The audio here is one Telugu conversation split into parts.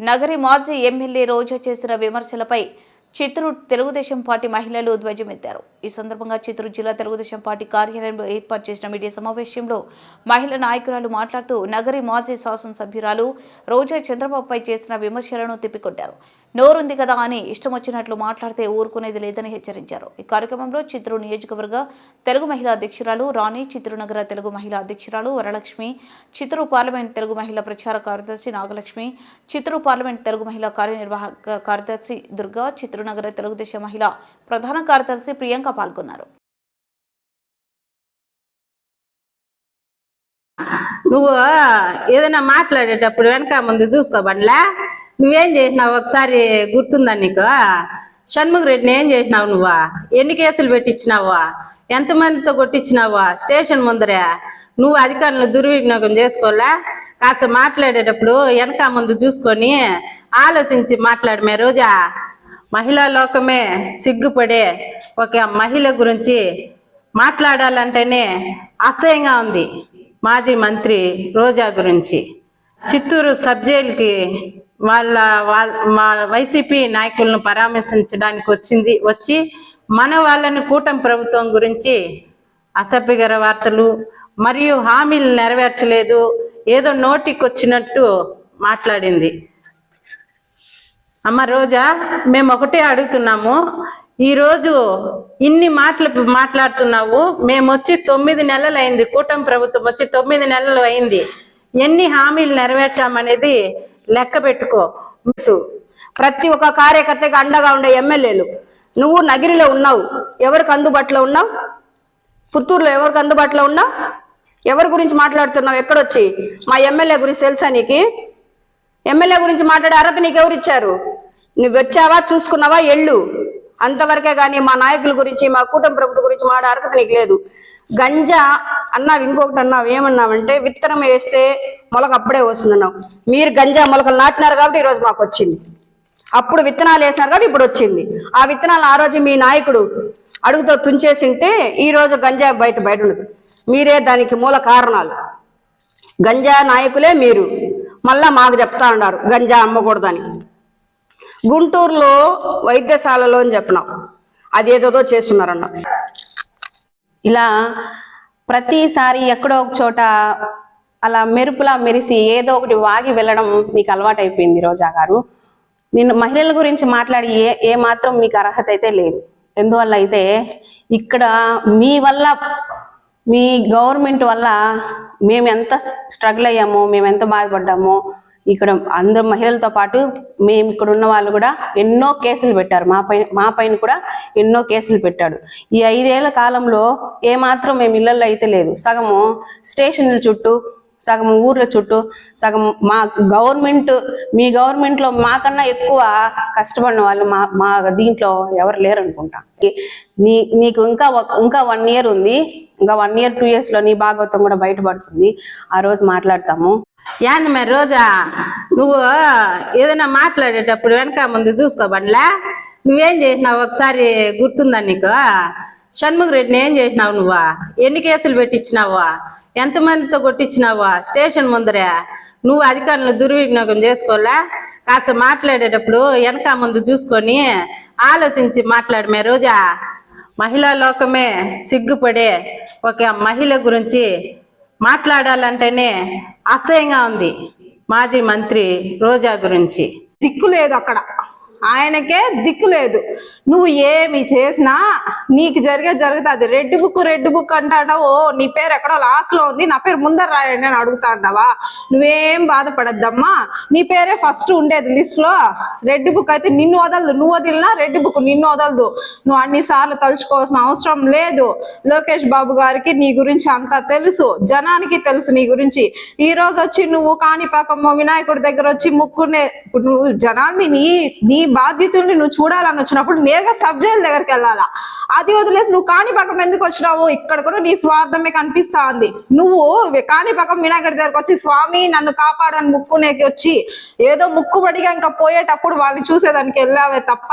నగరి మాజీ ఎమ్మెల్యే రోజా చేసిన విమర్శలపై చిత్తూరు తెలుగుదేశం పార్టీ మహిళలు ధ్వజమెత్తారు. ఈ సందర్భంగా చిత్తూరు జిల్లా తెలుగుదేశం పార్టీ కార్యాలయంలో ఏర్పాటు చేసిన మీడియా సమావేశంలో మహిళా నాయకురాలు మాట్లాడుతూ నగరి మాజీ శాసనసభ్యురాలు రోజా చంద్రబాబుపై చేసిన విమర్శలను తిప్పికొట్టారు. నోరుంది కదా అని ఇష్టం వచ్చినట్లు మాట్లాడితే ఊరుకునేది లేదని హెచ్చరించారు. ఈ కార్యక్రమంలో చిత్తూరు నియోజకవర్గ తెలుగు మహిళా అధ్యక్షురాలు రాణి, చిత్తూరు నగర తెలుగు మహిళా అధ్యక్షురాలు వరలక్ష్మి, చిత్తూరు పార్లమెంట్ తెలుగు మహిళా ప్రచార కార్యదర్శి నాగలక్ష్మి, చిత్తూరు పార్లమెంట్ తెలుగు మహిళా కార్యనిర్వాహక కార్యదర్శి దుర్గా, చిత్తూరు నగర తెలుగుదేశం మహిళా ప్రధాన కార్యదర్శి ప్రియాంక పాల్గొన్నారు. నువ్వు ఏదైనా మాట్లాడేటప్పుడు వెనక ముందు చూసుకోబండ్లా. నువ్వేం చేసినావు ఒకసారి గుర్తుందా నీకు? షణ్ముఖ రెడ్డిని ఏం చేసినావు? నువ్వా ఎన్ని కేసులు పెట్టించినావా? ఎంతమందితో కొట్టించినావా స్టేషన్ ముందరే? నువ్వు అధికారులను దుర్వినియోగం చేసుకోవాలా? కాస్త మాట్లాడేటప్పుడు వెనక ముందు చూసుకొని ఆలోచించి మాట్లాడమే రోజా. మహిళా లోకమే సిగ్గుపడే ఒక మహిళ గురించి మాట్లాడాలంటేనే అసహ్యంగా ఉంది. మాజీ మంత్రి రోజా గురించి చిత్తూరు సబ్ జైలుకి మా వైసీపీ నాయకులను పరామర్శించడానికి వచ్చి మన వాళ్ళని కూటమి ప్రభుత్వం గురించి అసభ్యకర వార్తలు మరియు హామీలు నెరవేర్చలేదు, ఏదో నోటికి వచ్చినట్టు మాట్లాడింది. అమ్మ రోజా, మేము ఒకటే అడుగుతున్నాము. ఈరోజు ఇన్ని మాటలు మాట్లాడుతున్నావు. మేము వచ్చి 9 నెలలు అయింది, కూటమి ప్రభుత్వం వచ్చి 9 నెలలు అయింది. ఎన్ని హామీలు నెరవేర్చామనేది లెక్క పెట్టుకో. ప్రతి ఒక్క కార్యకర్తకి అండగా ఉండే ఎమ్మెల్యేలు. నువ్వు నగిరిలో ఉన్నావు, ఎవరికి అందుబాటులో ఉన్నావు? పుత్తూరులో ఎవరికి అందుబాటులో ఉన్నావు? ఎవరి గురించి మాట్లాడుతున్నావు? ఎక్కడొచ్చి మా ఎమ్మెల్యే గురించి తెలుసా నీకు? ఎమ్మెల్యే గురించి మాట్లాడే అర్హత నీకు ఎవరు ఇచ్చారు? నువ్వు వచ్చావా, చూసుకున్నావా, ఎళ్ళు అంతవరకే. కానీ మా నాయకుల గురించి, మా కూటమి ప్రభుత్వం గురించి మాట్లాడే అర్హత నీకు లేదు. గంజా అన్నావు, ఇంకొకటి అన్నావు. ఏమన్నావంటే విత్తనం వేస్తే మొలక అప్పుడే వస్తుందన్నావు. మీరు గంజా మొలకలు నాటినారు కాబట్టి ఈరోజు మాకు వచ్చింది. అప్పుడు విత్తనాలు వేసినారు కాబట్టి ఇప్పుడు వచ్చింది. ఆ విత్తనాలు ఆ రోజు మీ నాయకుడు అడుగుతో తుంచేసింటే ఈ రోజు గంజా బయట ఉండదు. మీరే దానికి మూల కారణాలు. గంజా నాయకులే మీరు. మళ్ళా మాకు చెప్తా ఉన్నారు గంజా అమ్మకూడదని. గుంటూరులో వైద్యశాలలో అని చెప్పినావు, అదేదో చేస్తున్నారన్న. ఇలా ప్రతిసారి ఎక్కడో ఒక చోట అలా మెరుపులా మెరిసి ఏదో ఒకటి వాగి వెళ్ళడం నీకు అలవాటు అయిపోయింది రోజా గారు. నిన్ను మహిళల గురించి మాట్లాడి ఏ మాత్రం మీకు అర్హత అయితే లేదు. ఎందువల్ల అయితే ఇక్కడ మీ వల్ల, మీ గవర్నమెంట్ వల్ల మేము ఎంత స్ట్రగుల్ అయ్యామో, మేము ఎంత బాధపడ్డామో, ఇక్కడ అందరు మహిళలతో పాటు మేము ఇక్కడ ఉన్న వాళ్ళు కూడా ఎన్నో కేసులు పెట్టారు. మా పైన కూడా ఎన్నో కేసులు పెట్టాడు. ఈ 5 ఏళ్ల కాలంలో ఏమాత్రం మేము ఇళ్లలో అయితే లేదు. సగము స్టేషన్ల చుట్టూ, సగం ఊర్ల చుట్టూ, సగం మా గవర్నమెంట్, మీ గవర్నమెంట్లో మాకన్నా ఎక్కువ కష్టపడిన వాళ్ళు మా దీంట్లో ఎవరు లేరు అనుకుంటా. నీకు ఇంకా 1 ఇయర్ ఉంది. ఇంకా 1 ఇయర్ 2 years లో నీ భాగవతం కూడా బయటపడుతుంది. ఆ రోజు మాట్లాడతాము. ఏంది మరి రోజా, నువ్వు ఏదైనా మాట్లాడేటప్పుడు వెనక ముందు చూసుకోబండ్లా. నువ్వేం చేసినావు ఒకసారి గుర్తుందా నీకు? షణ్ముఖ రెడ్డిని ఏం చేసినావు? నువ్వా ఎన్ని కేసులు పెట్టించినావా? ఎంతమందితో కొట్టించినావా స్టేషన్ ముందరే? నువ్వు అధికారులను దుర్వినియోగం చేసుకోవాలా? కాస్త మాట్లాడేటప్పుడు వెనక ముందు చూసుకొని ఆలోచించి మాట్లాడమే రోజా. మహిళా లోకమే సిగ్గుపడే ఒక మహిళ గురించి మాట్లాడాలంటేనే అసహ్యంగా ఉంది. మాజీ మంత్రి రోజా గురించి దిక్కు లేదు, అక్కడ ఆయనకే దిక్కు లేదు. నువ్వు ఏమి చేసినా నీకు జరుగుతుంది. రెడ్ బుక్ అంటావు. నీ పేరు ఎక్కడో లాస్ట్ లో ఉంది, నా పేరు ముందర రాయండి అని అడుగుతా అంటావా? నువ్వేం బాధపడద్దమ్మా, నీ పేరే ఫస్ట్ ఉండేది లిస్ట్ లో. రెడ్ బుక్ అయితే నిన్ను వదలదు, నువ్వు వదిలినా రెడ్ బుక్ నిన్ను వదలదు. నువ్వు అన్నిసార్లు తలుచుకోవాల్సిన అవసరం లేదు. లోకేష్ బాబు గారికి నీ గురించి అంతా తెలుసు, జనానికి తెలుసు నీ గురించి. ఈ రోజు వచ్చి నువ్వు కాణిపాకం వినాయకుడి దగ్గర వచ్చి ముక్కునే, నువ్వు జనాల్ని నీ బాధ్యతల్ని నువ్వు చూడాలని వచ్చినప్పుడు నేరుగా సబ్ జైలు దగ్గరికి వెళ్ళాలా? అది వదిలేసి నువ్వు కాణిపాకం ఎందుకు వచ్చినావు? ఇక్కడ కూడా నీ స్వార్థమే కనిపిస్తా ఉంది. నువ్వు కాణిపాకం వినాయకుడి దగ్గరకు వచ్చి స్వామి నన్ను కాపాడని ముక్కునేకి వచ్చి ఏదో ముక్కుబడిగా ఇంకా పోయేటప్పుడు వాళ్ళని చూసేదానికి వెళ్ళావే తప్ప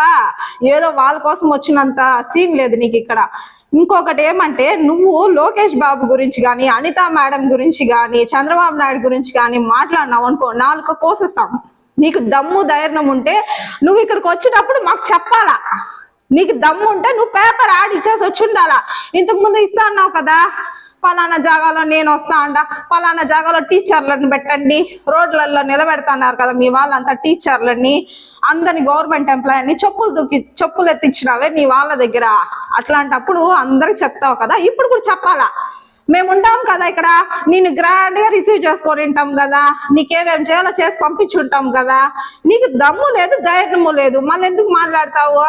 ఏదో వాళ్ళ కోసం వచ్చినంత సీన్ లేదు నీకు ఇక్కడ. ఇంకొకటి ఏమంటే, నువ్వు లోకేష్ బాబు గురించి కానీ, అనితా మేడం గురించి కానీ, చంద్రబాబు నాయుడు గురించి కానీ మాట్లాడినావు అనుకో, 4 కోసేస్తాం. నీకు దమ్ము ధైర్యం ఉంటే నువ్వు ఇక్కడికి వచ్చినప్పుడు మాకు చెప్పాలా. నీకు దమ్ము ఉంటే నువ్వు పేపర్ యాడ్ ఇచ్చేసి వచ్చి ఉండాలా. ఇంతకు ముందు ఇస్తా అన్నావు కదా, ఫలానా జాగాలో నేను వస్తా అంట, ఫలానా జాగాలో టీచర్లను పెట్టండి, రోడ్లలో నిలబెడతాన్నారు కదా మీ వాళ్ళంతా టీచర్లని, అందరిని గవర్నమెంట్ ఎంప్లాయీని చెప్పులు ఎత్తించినావే నీ వాళ్ళ దగ్గర. అట్లాంటప్పుడు అందరికి చెప్తావు కదా, ఇప్పుడు కూడా చెప్పాలా. మేము ఉంటాం కదా ఇక్కడ, నేను గ్రాండ్ గా రిసీవ్ చేసుకొని ఉంటాం కదా, నీకేమేం చేయాలో చేసి పంపించుంటాం కదా. నీకు దమ్ము లేదు, ధైర్యము లేదు, మళ్ళీ ఎందుకు మాట్లాడతావు?